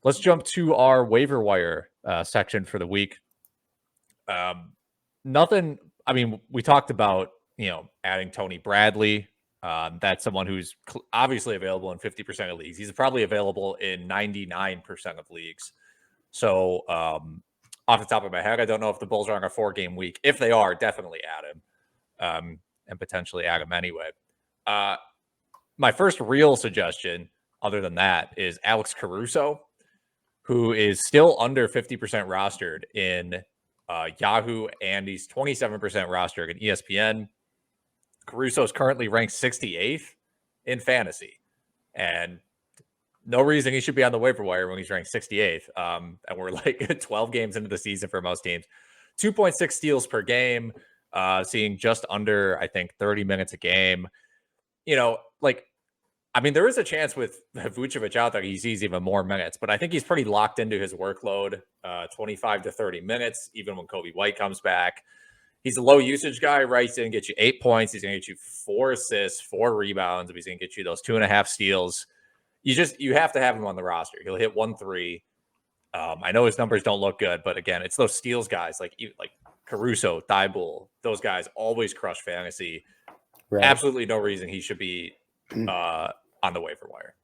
let's jump to our waiver wire section for the week. Nothing. I mean, we talked about, adding Tony Bradley. That's someone who's obviously available in 50% of leagues. He's probably available in 99% of leagues. So off the top of my head, I don't know if the Bulls are on a 4-game week. If they are, definitely add him and potentially add him anyway. My first real suggestion, other than that, is Alex Caruso, who is still under 50% rostered in Yahoo, and he's 27% rostered in ESPN. Caruso is currently ranked 68th in fantasy, and no reason he should be on the waiver wire when he's ranked 68th. And we're like 12 games into the season for most teams. 2.6 steals per game, seeing just under, I think, 30 minutes a game. There is a chance with Vucevic out there he sees even more minutes, but I think he's pretty locked into his workload, 25 to 30 minutes, even when Kobe White comes back. He's a low usage guy, right? He's going to get you 8 points. He's going to get you 4 assists, 4 rebounds. He's going to get you those 2.5 steals. You have to have him on the roster. He'll hit 1-3. I know his numbers don't look good, but again, it's those steals guys like Caruso, Thibault. Those guys always crush fantasy. Right. Absolutely no reason he should be on the waiver wire.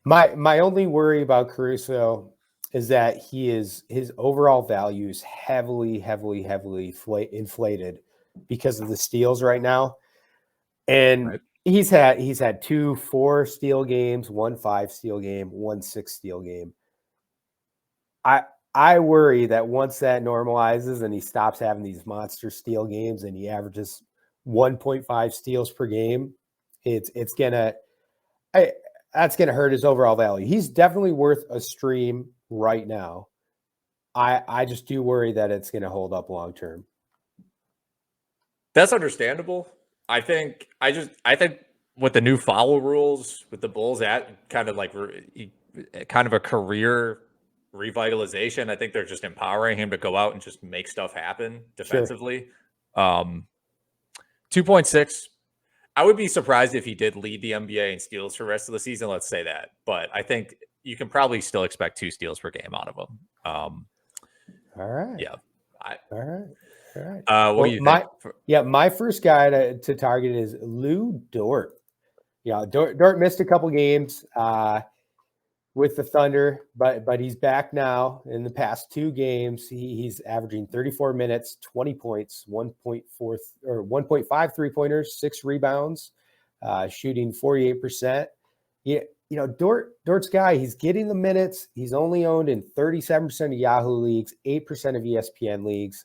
My only worry about Caruso is that his overall value is heavily inflated because of the steals right now. And right. He's had 2 4-steal games, 1 5-steal game, 1 6-steal game. I worry that once that normalizes and he stops having these monster steal games and he averages 1.5 steals per game, that's gonna hurt his overall value. He's definitely worth a stream right now. I just do worry that it's going to hold up long term. That's understandable. I think with the new foul rules with the Bulls at kind of a career revitalization, I think they're just empowering him to go out and just make stuff happen defensively. Sure. 2.6. I would be surprised if he did lead the NBA in steals for the rest of the season. Let's say that, but I think you can probably still expect 2 steals per game out of him. All right. Yeah. All right. What do you think? My first guy to target is Lou Dort. Dort missed a couple games with the Thunder, but he's back now. In the past 2 games, he's averaging 34 minutes, 20 points, 1.5 3-pointers, 6 rebounds, shooting 48%. Dort's guy, he's getting the minutes. He's only owned in 37% of Yahoo leagues, 8% of ESPN leagues.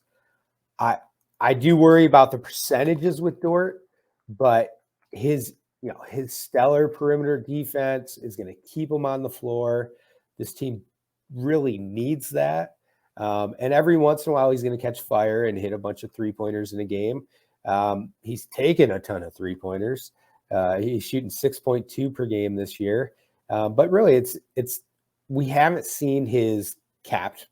I do worry about the percentages with Dort, but his stellar perimeter defense is going to keep him on the floor. This team really needs that. And every once in a while, he's going to catch fire and hit a bunch of 3-pointers in a game. He's taken a ton of 3-pointers. He's shooting 6.2 per game this year. But really, we haven't seen his capped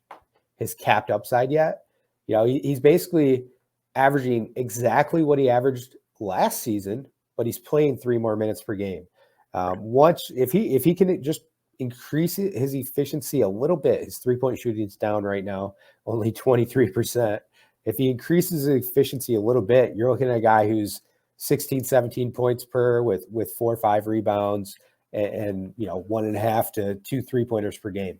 upside yet. He's basically averaging exactly what he averaged last season, but he's playing 3 more minutes per game. If he can just increase his efficiency a little bit, his 3-point shooting is down right now, only 23%. If he increases his efficiency a little bit, you're looking at a guy who's 16, 17 points per with 4 or 5 rebounds and 1.5 to 2 3-pointers per game.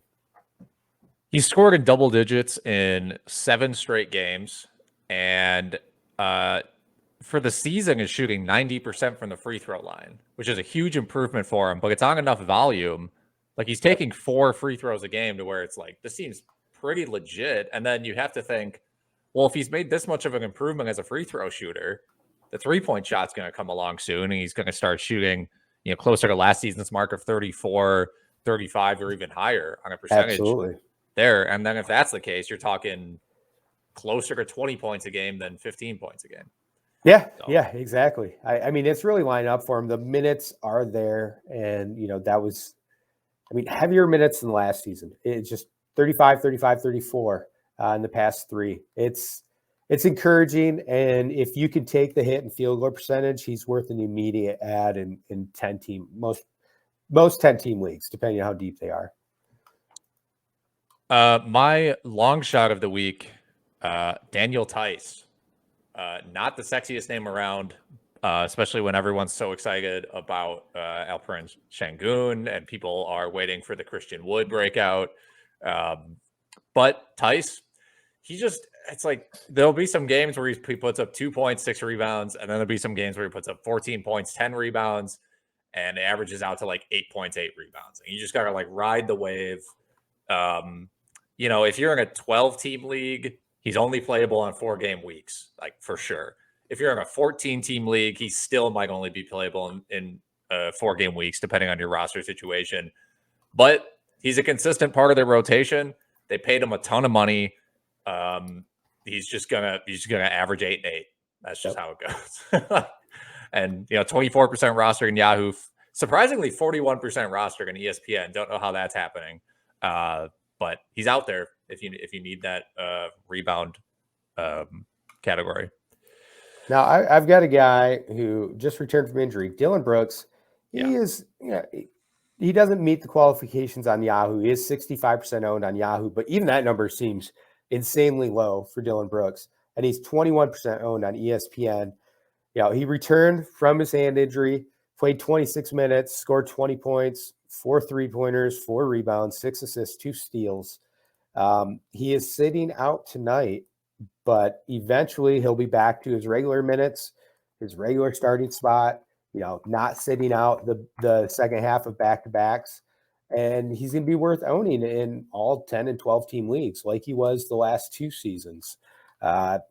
He scored in double digits in 7 straight games, and for the season is shooting 90% from the free throw line, which is a huge improvement for him, but it's on enough volume. Like, he's taking 4 free throws a game to where it's like, this seems pretty legit. And then you have to think, well, if he's made this much of an improvement as a free throw shooter, the 3-point shot's going to come along soon, and he's going to start shooting, closer to last season's mark of 34, 35, or even higher on a percentage. Absolutely. There. And then if that's the case, you're talking closer to 20 points a game than 15 points a game. Yeah, exactly. I mean, it's really lining up for him. The minutes are there, and that was, heavier minutes than last season. It's just 35, 35, 34 in the past 3. It's encouraging, and if you can take the hit and field goal percentage, he's worth an immediate add in 10-team, most 10-team leagues, depending on how deep they are. My long shot of the week, Daniel Theis. Not the sexiest name around, especially when everyone's so excited about Alperen Şengün and people are waiting for the Christian Wood breakout. But Theis, it's like there'll be some games where he puts up 2 points, 6 rebounds, and then there'll be some games where he puts up 14 points, 10 rebounds, and it averages out to like 8 points, 8 rebounds. And you just got to like ride the wave. If you're in a 12-team league, he's only playable on 4-game weeks, like for sure. If you're in a 14-team league, he still might only be playable in 4-game weeks, depending on your roster situation. But he's a consistent part of their rotation. They paid him a ton of money. He's just gonna average 8 and 8. That's just how it goes. And 24% roster in Yahoo, surprisingly 41% roster in ESPN. Don't know how that's happening, but he's out there if you need that rebound category. Now I've got a guy who just returned from injury, Dillon Brooks. He doesn't meet the qualifications on Yahoo. He is 65% owned on Yahoo, but even that number seems insanely low for Dillon Brooks. And he's 21% owned on ESPN. He returned from his hand injury, played 26 minutes, scored 20 points, 4 3-pointers, 4 rebounds, 6 assists, 2 steals. He is sitting out tonight, but eventually he'll be back to his regular minutes, his regular starting spot, not sitting out the second half of back-to-backs. And he's going to be worth owning in all 10 and 12 team leagues like he was the last 2 seasons. I'm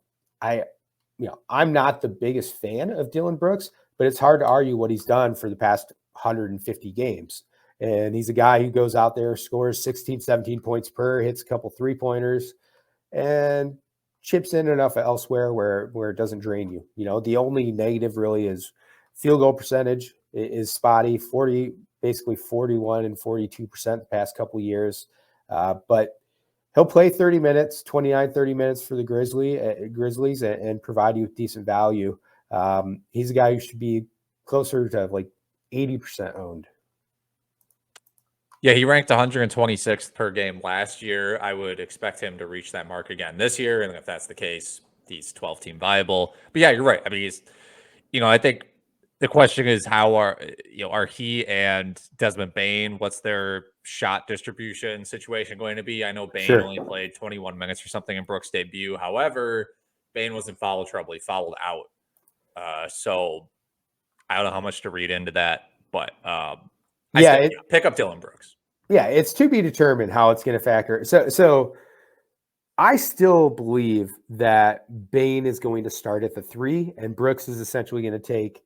not the biggest fan of Dillon Brooks, but it's hard to argue what he's done for the past 150 games. And he's a guy who goes out there, scores 16, 17 points per, hits a couple 3-pointers, and chips in enough elsewhere where it doesn't drain you. The only negative really is field goal percentage is spotty, basically 41 and 42% the past couple of years. But he'll play 30 minutes, 30 minutes for the Grizzlies and provide you with decent value. He's a guy who should be closer to like 80% owned. Yeah, he ranked 126th per game last year. I would expect him to reach that mark again this year. And if that's the case, he's 12-team viable. But yeah, you're right. I mean, I think the question is how are he and Desmond Bane, what's their shot distribution situation going to be? I know Bane only played 21 minutes or something in Brooks' debut. However, Bane was in foul trouble. He fouled out. So I don't know how much to read into that, but pick up Dillon Brooks. Yeah, it's to be determined how it's going to factor. So I still believe that Bane is going to start at the 3, and Brooks is essentially going to take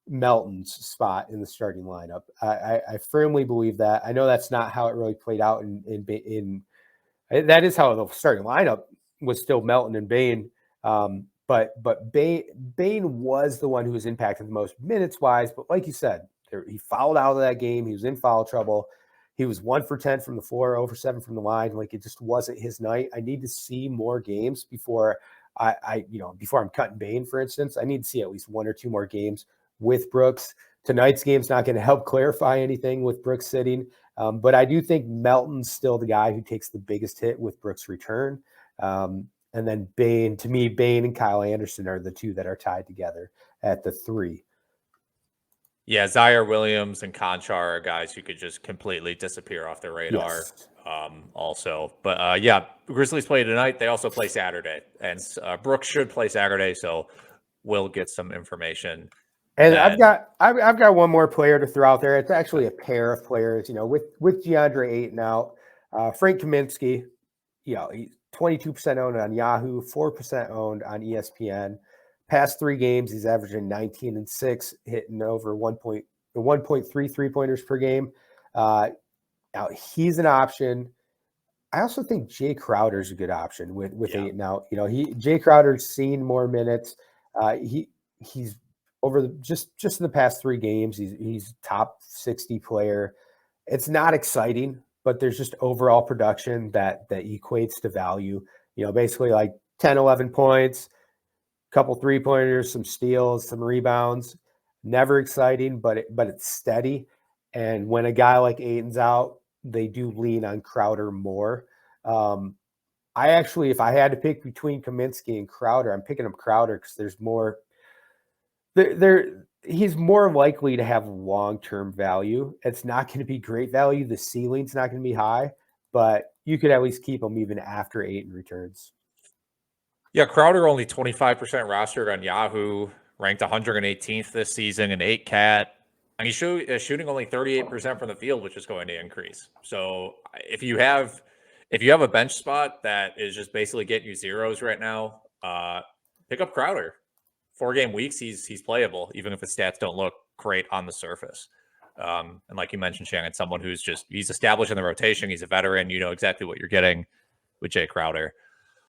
Melton's spot in the starting lineup. I firmly believe that. I know that's not how it really played out in that is how the starting lineup was still Melton and Bane. But Bane was the one who was impacted the most minutes wise. But like you said, he fouled out of that game. He was in foul trouble. He was 1 for 10 from the floor, 0 for 7 from the line. Like it just wasn't his night. I need to see more games before before I'm cutting Bane, for instance. I need to see at least 1 or 2 more games with Brooks. Tonight's game's not going to help clarify anything with Brooks sitting. But I do think Melton's still the guy who takes the biggest hit with Brooks' return. And then Bane and Kyle Anderson are the 2 that are tied together at the 3. Yeah, Zaire Williams and Conchar are guys who could just completely disappear off the radar. Yes. Also, but Grizzlies play tonight. They also play Saturday, and Brooks should play Saturday, so we'll get some information. And I've got one more player to throw out there. It's actually a pair of players, with DeAndre Ayton out. Frank Kaminsky, he's 22% owned on Yahoo, 4% owned on ESPN. Past 3 games, he's averaging 19 and 6, hitting over 1.3 3-pointers per game. Now he's an option. I also think Jay Crowder's a good option with Ayton out. Jay Crowder's seen more minutes. He's over just in the past 3 games, he's top 60 player. It's not exciting, but there's just overall production that equates to value. Basically like 10, 11 points, couple 3-pointers, some steals, some rebounds. Never exciting, but it's steady. And when a guy like Ayton's out, they do lean on Crowder more. I actually, if I had to pick between Kaminsky and Crowder, I'm picking up Crowder because there's more. He's more likely to have long-term value. It's not going to be great value. The ceiling's not going to be high, but you could at least keep him even after 8 in returns. Yeah, Crowder only 25% rostered on Yahoo, ranked 118th this season in 8 cat. And he's shooting only 38% from the field, which is going to increase. So if you have a bench spot that is just basically getting you zeros right now, pick up Crowder. 4-game weeks, he's playable, even if his stats don't look great on the surface. And like you mentioned, Shannon, someone he's established in the rotation. He's a veteran. You know exactly what you're getting with Jay Crowder.